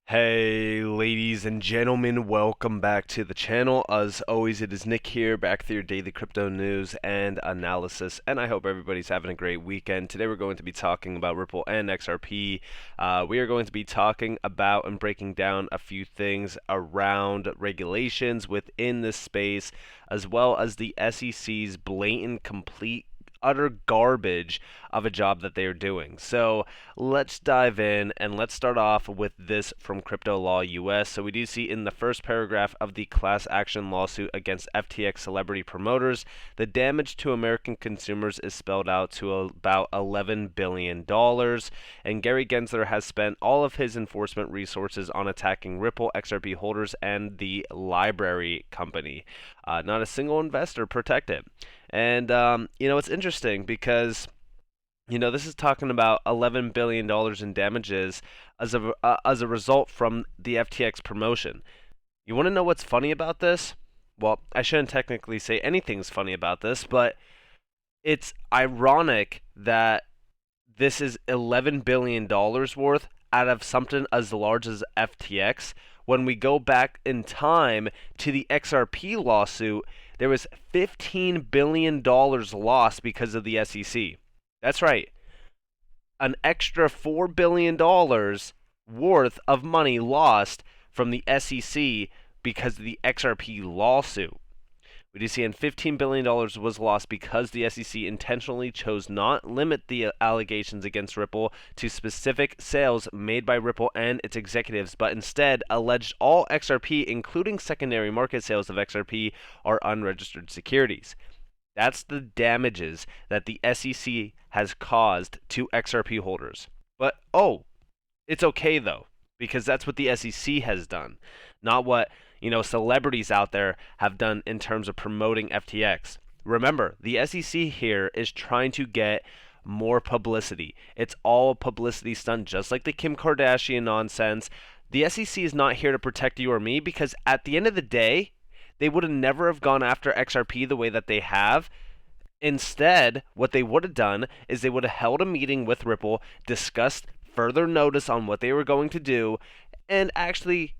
Hey, ladies and gentlemen, welcome back to the channel. As always, it is Nick here, back with your daily crypto news and analysis, and I hope everybody's having a great weekend. Today we're going to be talking about Ripple and XRP. We are going to be talking about and breaking down a few things around regulations within this space, as well as the SEC's blatant, complete utter garbage of a job that they are doing. So let's dive in and let's start off with this from Crypto Law US. So we do see in the first paragraph of the class action lawsuit against FTX celebrity promoters, the damage to American consumers is spelled out to about $11 billion. And Gary Gensler has spent all of his enforcement resources on attacking Ripple XRP holders and the library company. Not a single investor protected. And, it's interesting because, this is talking about $11 billion in damages as a result from the FTX promotion. You want to know what's funny about this? Well, I shouldn't technically say anything's funny about this, but it's ironic that this is $11 billion worth out of something as large as FTX. When we go back in time to the XRP lawsuit, there was $15 billion lost because of the SEC. That's right. An extra $4 billion worth of money lost from the SEC because of the XRP lawsuit. We do see $15 billion was lost because the SEC intentionally chose not limit the allegations against Ripple to specific sales made by Ripple and its executives, but instead alleged all XRP, including secondary market sales of XRP, are unregistered securities. That's the damages that the SEC has caused to XRP holders. But, it's okay though, because that's what the SEC has done, not what celebrities out there have done in terms of promoting FTX. Remember, the SEC here is trying to get more publicity. It's all a publicity stunt, just like the Kim Kardashian nonsense. The SEC is not here to protect you or me because at the end of the day, they would have never have gone after XRP the way that they have. Instead, what they would have done is they would have held a meeting with Ripple, discussed further notice on what they were going to do, and actually,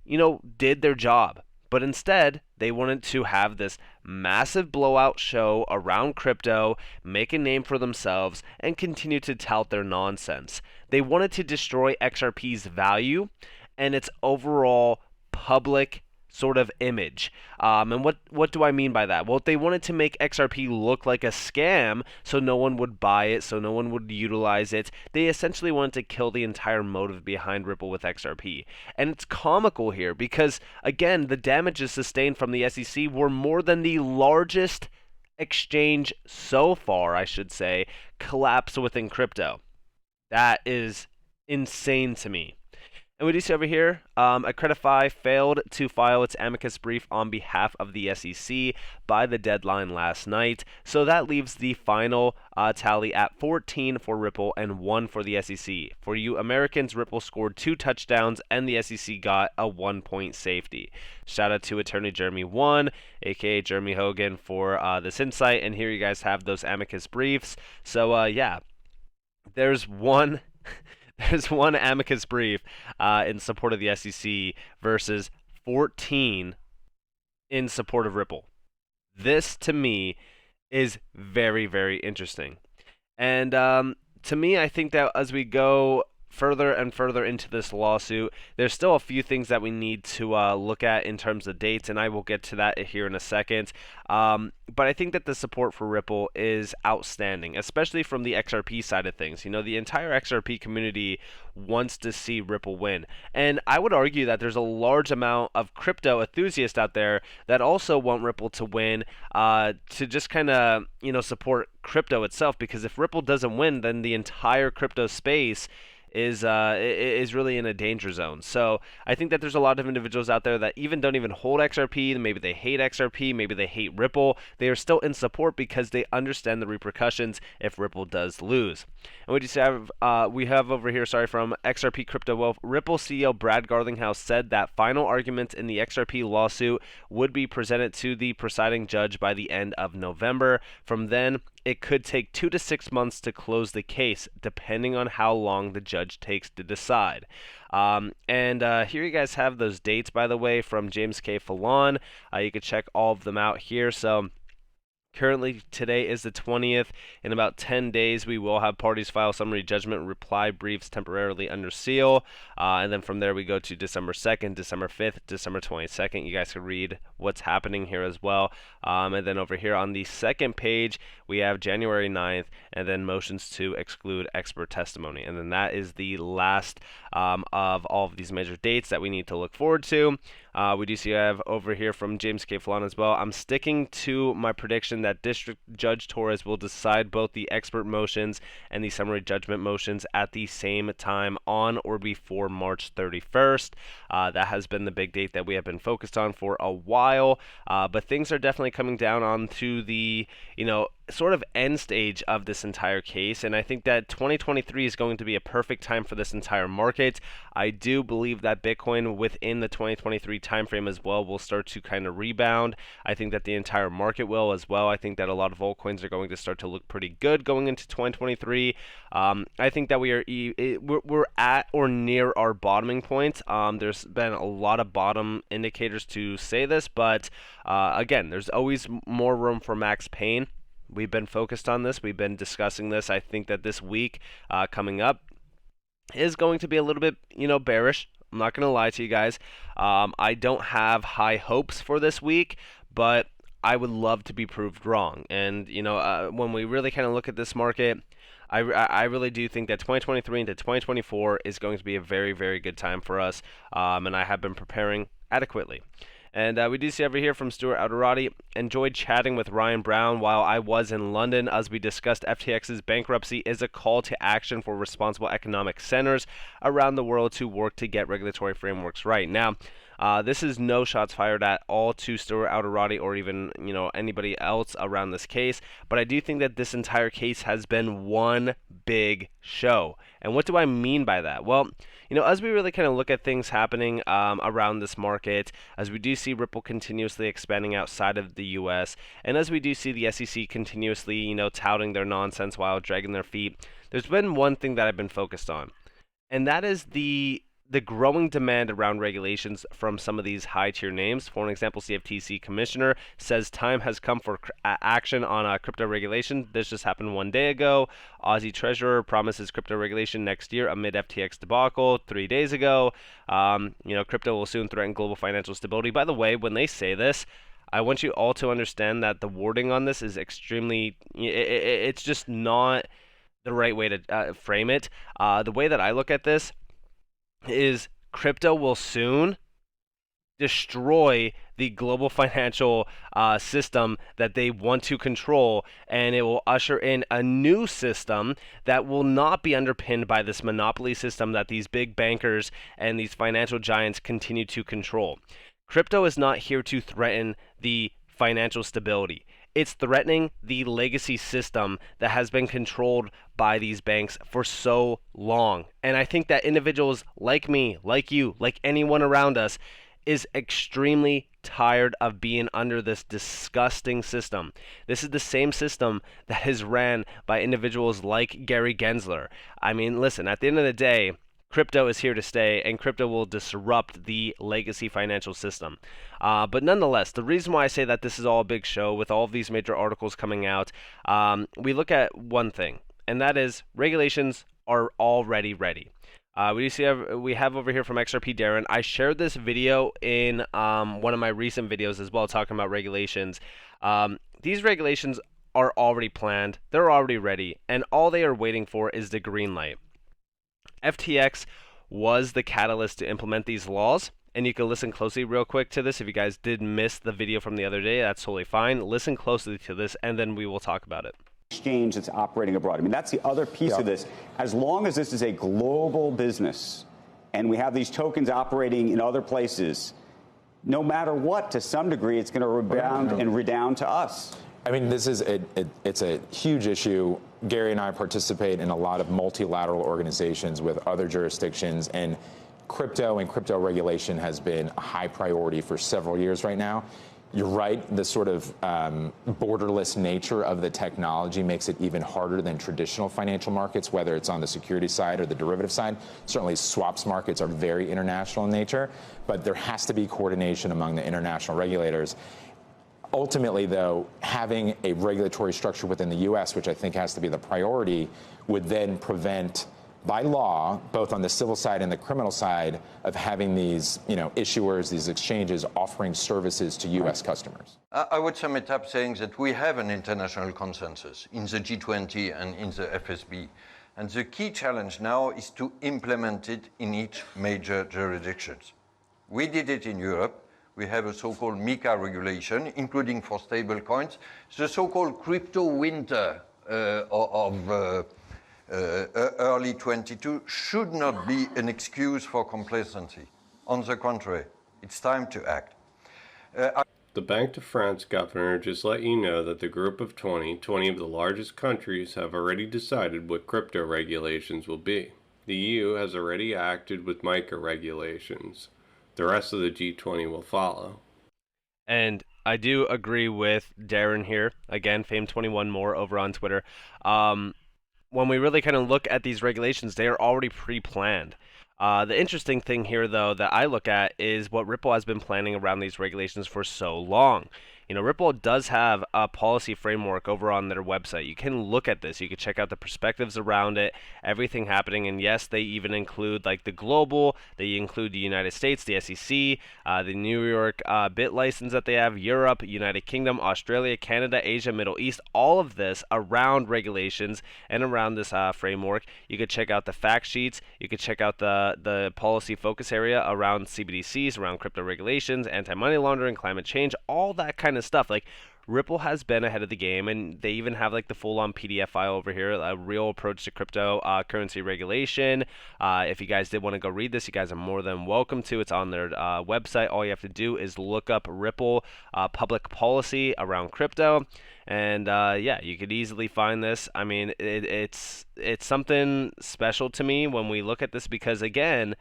did their job. But instead, they wanted to have this massive blowout show around crypto, make a name for themselves, and continue to tout their nonsense. They wanted to destroy XRP's value and its overall public sort of image. And what do I mean by that? Well, they wanted to make XRP look like a scam so no one would buy it, so no one would utilize it. They essentially wanted to kill the entire motive behind Ripple with XRP. And it's comical here because, again, the damages sustained from the SEC were more than the largest exchange so far, I should say, collapse within crypto. That is insane to me. And we do see over here, Accredify failed to file its amicus brief on behalf of the SEC by the deadline last night. So that leaves the final tally at 14 for Ripple and 1 for the SEC. For you Americans, Ripple scored 2 touchdowns and the SEC got a 1-point safety. Shout out to Attorney Jeremy 1, aka Jeremy Hogan, for this insight. And here you guys have those amicus briefs. So yeah, there's one. There's one amicus brief in support of the SEC versus 14 in support of Ripple. This, to me, is very, very interesting. And to me, I think that as we go further and further into this lawsuit, there's still a few things that we need to look at in terms of dates, and I will get to that here in a second. But I think that the support for Ripple is outstanding, especially from the XRP side of things. The entire XRP community wants to see Ripple win. And I would argue that there's a large amount of crypto enthusiasts out there that also want Ripple to win, to just kind of, support crypto itself, because if Ripple doesn't win, then the entire crypto space is really in a danger zone. So I think that there's a lot of individuals out there that don't even hold XRP. Maybe they hate XRP. Maybe they hate Ripple. They are still in support because they understand the repercussions if Ripple does lose. And we have over here, from XRP Crypto Wealth, Ripple CEO Brad Garlinghouse said that final arguments in the XRP lawsuit would be presented to the presiding judge by the end of November. From then, it could take 2 to 6 months to close the case, depending on how long the judge takes to decide. Here you guys have those dates, by the way, from James K. Fallon. You can check all of them out here. So currently, today is the 20th. In about 10 days, we will have parties file summary judgment reply briefs temporarily under seal. And then from there, we go to December 2nd, December 5th, December 22nd. You guys can read what's happening here as well. And then over here on the second page, we have January 9th, and then motions to exclude expert testimony. And then that is the last of all of these major dates that we need to look forward to. We do see I have over here from James K. Fallon as well. I'm sticking to my prediction that District Judge Torres will decide both the expert motions and the summary judgment motions at the same time on or before March 31st. That has been the big date that we have been focused on for a while, but things are definitely coming down onto the, sort of end stage of this entire case, and I think that 2023 is going to be a perfect time for this entire market. I do believe that Bitcoin within the 2023 timeframe as well will start to kind of rebound. I think that the entire market will as well. I think that a lot of altcoins are going to start to look pretty good going into 2023. I think that we're at or near our bottoming point. There's been a lot of bottom indicators to say this, but again, there's always more room for max pain. We've been focused on this. We've been discussing this. I think that this week coming up is going to be a little bit, bearish. I'm not going to lie to you guys. I don't have high hopes for this week, but I would love to be proved wrong. And, when we really kind of look at this market, I really do think that 2023 into 2024 is going to be a very, very good time for us, and I have been preparing adequately. And we do see over here from Stuart Alderati, enjoyed chatting with Ryan Brown while I was in London. As we discussed, FTX's bankruptcy is a call to action for responsible economic centers around the world to work to get regulatory frameworks right. Now, this is no shots fired at all to Stuart Alderati or even, anybody else around this case, but I do think that this entire case has been one big show. And what do I mean by that? Well, as we really kind of look at things happening around this market, as we do see Ripple continuously expanding outside of the U.S., and as we do see the SEC continuously, touting their nonsense while dragging their feet, there's been one thing that I've been focused on, and that is the growing demand around regulations from some of these high-tier names. For an example, CFTC Commissioner says time has come for action on crypto regulation. This just happened 1 day ago. Aussie Treasurer promises crypto regulation next year amid FTX debacle 3 days ago. Crypto will soon threaten global financial stability. By the way, when they say this, I want you all to understand that the wording on this is extremely, it's just not the right way to frame it. The way that I look at this is crypto will soon destroy the global financial system that they want to control, and it will usher in a new system that will not be underpinned by this monopoly system that these big bankers and these financial giants continue to control. Crypto is not here to threaten the financial stability. It's threatening the legacy system that has been controlled by these banks for so long. And I think that individuals like me, like you, like anyone around us is extremely tired of being under this disgusting system. This is the same system that is ran by individuals like Gary Gensler. I mean, listen, at the end of the day, crypto is here to stay, and crypto will disrupt the legacy financial system. But nonetheless, the reason why I say that this is all a big show with all of these major articles coming out, we look at one thing, and that is regulations are already ready. We have over here from XRP Darren. I shared this video in one of my recent videos as well, talking about regulations. These regulations are already planned, they're already ready, and all they are waiting for is the green light. FTX was the catalyst to implement these laws, and you can listen closely real quick to this. If you guys did miss the video from the other day, that's totally fine. Listen closely to this, and then we will talk about it. Exchange that's operating abroad. I mean, that's the other piece of this. As long as this is a global business and we have these tokens operating in other places, no matter what, to some degree, it's going to rebound and redound to us. I mean, this is it's a huge issue. Gary and I participate in a lot of multilateral organizations with other jurisdictions, and crypto regulation has been a high priority for several years right now. You're right, the sort of borderless nature of the technology makes it even harder than traditional financial markets, whether it's on the security side or the derivative side. Certainly swaps markets are very international in nature, but there has to be coordination among the international regulators. Ultimately, though, having a regulatory structure within the U.S., which I think has to be the priority, would then prevent, by law, both on the civil side and the criminal side, of having these, issuers, these exchanges offering services to U.S. customers. I would sum it up saying that we have an international consensus in the G20 and in the FSB. And the key challenge now is to implement it in each major jurisdictions. We did it in Europe. We have a so-called MiCA regulation, including for stable coins. The so-called crypto winter of early 22 should not be an excuse for complacency. On the contrary, it's time to act. The Bank de France governor just let you know that the group of 20 of the largest countries, have already decided what crypto regulations will be. The EU has already acted with MiCA regulations. The rest of the G20 will follow. And I do agree with Darren here. Again, Fame21 more over on Twitter. When we really kind of look at these regulations, they are already pre-planned. The interesting thing here, though, that I look at is what Ripple has been planning around these regulations for so long. Ripple does have a policy framework over on their website. You can look at this. You can check out the perspectives around it, everything happening. And yes, they even include like the global. They include the United States, the SEC, the New York bit license that they have, Europe, United Kingdom, Australia, Canada, Asia, Middle East, all of this around regulations and around this framework. You could check out the fact sheets. You could check out the policy focus area around CBDCs, around crypto regulations, anti-money laundering, climate change, all that kind of stuff. Like, Ripple has been ahead of the game, and they even have like the full-on PDF file over here, a real approach to crypto currency regulation. If you guys did want to go read this, you guys are more than welcome to. It's on their website. All you have to do is look up Ripple public policy around crypto, and yeah, you could easily find this. I mean, it's something special to me when we look at this, because again,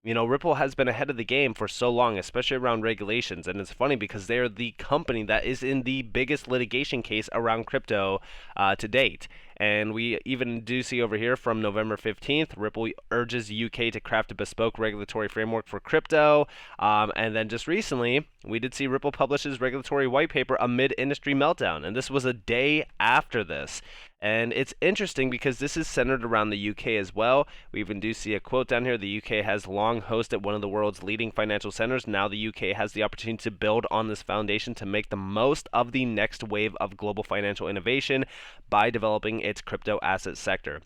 Ripple has been ahead of the game for so long, especially around regulations. And it's funny because they're the company that is in the biggest litigation case around crypto to date. And we even do see over here from November 15th, Ripple urges UK to craft a bespoke regulatory framework for crypto. And then just recently, we did see Ripple publishes regulatory white paper amid industry meltdown. And this was a day after this. And it's interesting because this is centered around the UK as well. We even do see a quote down here. The UK has long hosted one of the world's leading financial centers. Now the UK has the opportunity to build on this foundation to make the most of the next wave of global financial innovation by developing its crypto asset sector.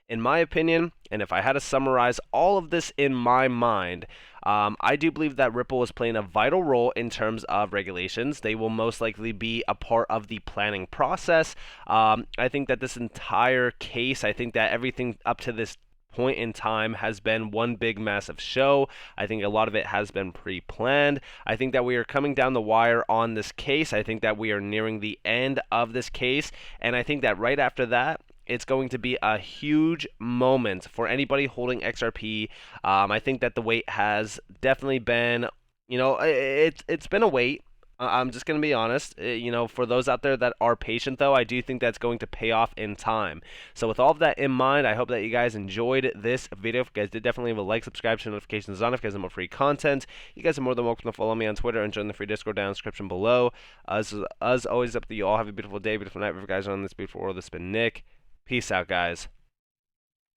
In my opinion, and if I had to summarize all of this in my mind, I do believe that Ripple is playing a vital role in terms of regulations. They will most likely be a part of the planning process. I think that this entire case, I think that everything up to this point in time has been one big massive show. I think a lot of it has been pre-planned. I think that we are coming down the wire on this case. I think that we are nearing the end of this case. And I think that right after that, it's going to be a huge moment for anybody holding XRP. I think that the wait has definitely been, it's been a wait. I'm just going to be honest. For those out there that are patient, though, I do think that's going to pay off in time. So with all of that in mind, I hope that you guys enjoyed this video. If you guys did, definitely leave a like, subscribe, turn notifications on if you guys want more free content. You guys are more than welcome to follow me on Twitter and join the free Discord down in the description below. As always, up to you all. Have a beautiful day, beautiful night. If you guys are on this beautiful world, this has been Nick. Peace out, guys.